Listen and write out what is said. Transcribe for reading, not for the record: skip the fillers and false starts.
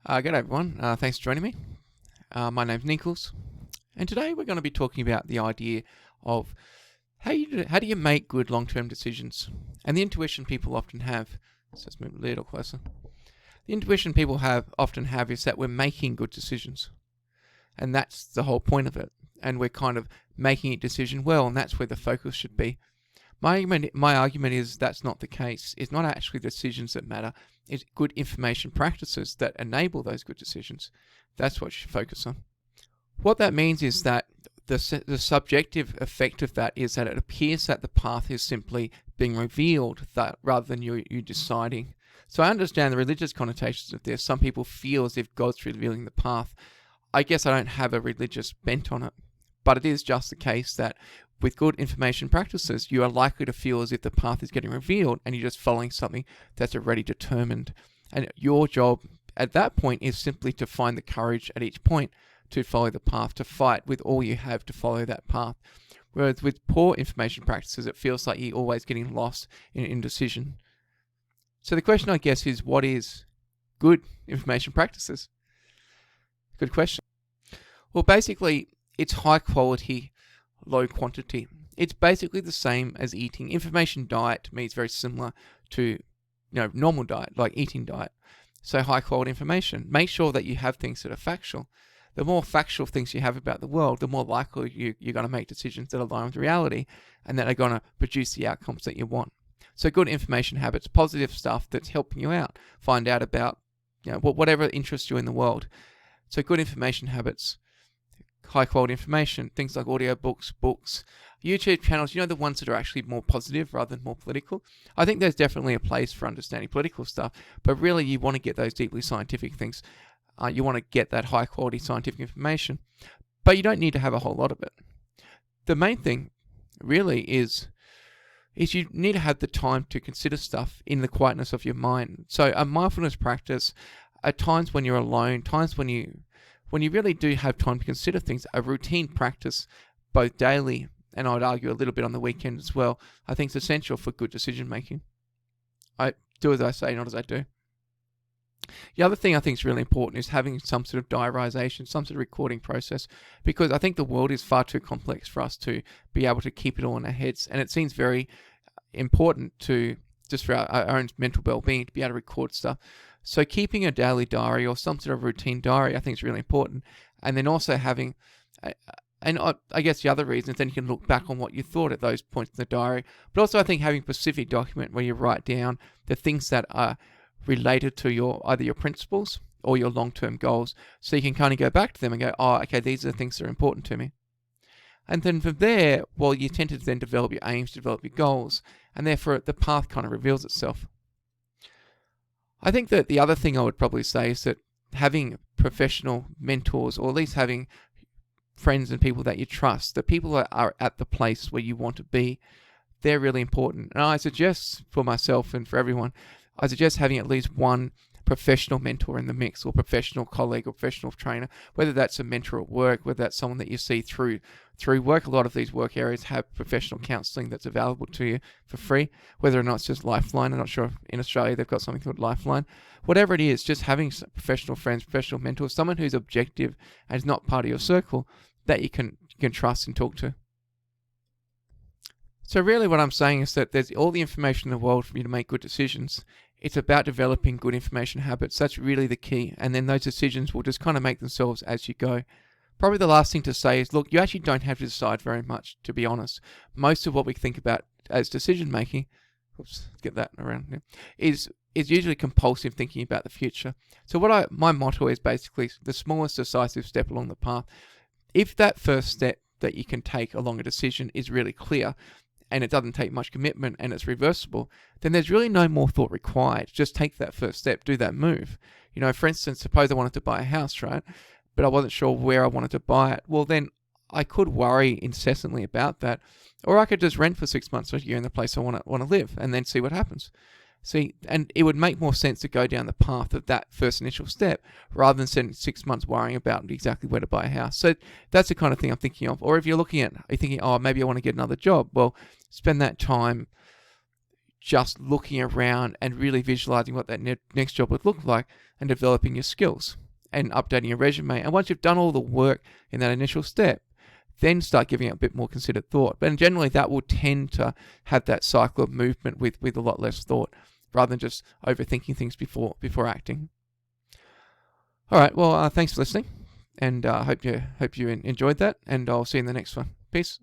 G'day everyone, thanks for joining me. My name's Nichols, and today we're going to be talking about the idea of how do you make good long-term decisions, and the intuition people often have. So let's move a little closer. The intuition people often have is that we're making good decisions, and that's the whole point of it. And we're kind of making a decision well, and that's where the focus should be. My argument is that's not the case. It's not actually decisions that matter. It's good information practices that enable those good decisions. That's what you should focus on. What that means is that the subjective effect of that is that it appears that the path is simply being revealed rather than you deciding. So I understand the religious connotations of this. Some people feel as if God's revealing the path. I guess I don't have a religious bent on it. But it is just the case that with good information practices, you are likely to feel as if the path is getting revealed and you're just following something that's already determined. And your job at that point is simply to find the courage at each point to follow the path, to fight with all you have to follow that path. Whereas with poor information practices, it feels like you're always getting lost in indecision. So the question, I guess, is what is good information practices? Good question. Well, basically, it's high quality, low quantity. It's basically the same as eating. Information diet to me is very similar to normal diet, like eating diet. So high quality information. Make sure that you have things that are factual. The more factual things you have about the world, the more likely you're going to make decisions that align with reality and that are going to produce the outcomes that you want. So good information habits, positive stuff that's helping you out. Find out about whatever interests you in the world. So good information habits. High quality information, things like audiobooks, books, YouTube channels, the ones that are actually more positive rather than more political. I think there's definitely a place for understanding political stuff, but really you want to get those deeply scientific things. You want to get that high quality scientific information, but you don't need to have a whole lot of it. The main thing really is you need to have the time to consider stuff in the quietness of your mind. So a mindfulness practice, at times when you're alone, times when you really do have time to consider things, a routine practice, both daily and I would argue a little bit on the weekend as well, I think is essential for good decision making. I do as I say, not as I do. The other thing I think is really important is having some sort of diarization, some sort of recording process, because I think the world is far too complex for us to be able to keep it all in our heads, and it seems very important to just for our own mental well-being to be able to record stuff. So keeping a daily diary or some sort of routine diary I think is really important. And then also having, and I guess the other reason is then you can look back on what you thought at those points in the diary. But also I think having a specific document where you write down the things that are related to either your principles or your long-term goals. So you can kind of go back to them and go, oh, okay, these are the things that are important to me. And then from there, you tend to then develop your aims, develop your goals, and therefore the path kind of reveals itself. I think that the other thing I would probably say is that having professional mentors, or at least having friends and people that you trust, the people that are at the place where you want to be, they're really important. And I suggest for myself and for everyone, I suggest having at least one professional mentor in the mix, or professional colleague or professional trainer, whether that's a mentor at work, whether that's someone that you see through work. A lot of these work areas have professional counselling that's available to you for free, whether or not it's just Lifeline. I'm not sure if in Australia they've got something called Lifeline. Whatever it is, just having professional friends, professional mentors, someone who's objective and is not part of your circle that you can trust and talk to. So really what I'm saying is that there's all the information in the world for you to make good decisions. It's about developing good information habits. That's really the key. And then those decisions will just kind of make themselves as you go. Probably the last thing to say is, look, you actually don't have to decide very much, to be honest. Most of what we think about as decision making, get that around here, is usually compulsive thinking about the future. So my motto is basically the smallest decisive step along the path. If that first step that you can take along a decision is really clear, and it doesn't take much commitment and it's reversible, then there's really no more thought required. Just take that first step, do that move. For instance, suppose I wanted to buy a house, right? But I wasn't sure where I wanted to buy it. Well, then I could worry incessantly about that, or I could just rent for 6 months or a year in the place I want to live and then see what happens. See, and it would make more sense to go down the path of that first initial step rather than spending 6 months worrying about exactly where to buy a house. So that's the kind of thing I'm thinking of. Or if you're thinking, oh, maybe I want to get another job. Well, spend that time just looking around and really visualizing what that next job would look like and developing your skills and updating your resume. And once you've done all the work in that initial step, then start giving it a bit more considered thought. But generally, that will tend to have that cycle of movement with a lot less thought, rather than just overthinking things before acting. All right. Well, thanks for listening, and hope you enjoyed that. And I'll see you in the next one. Peace.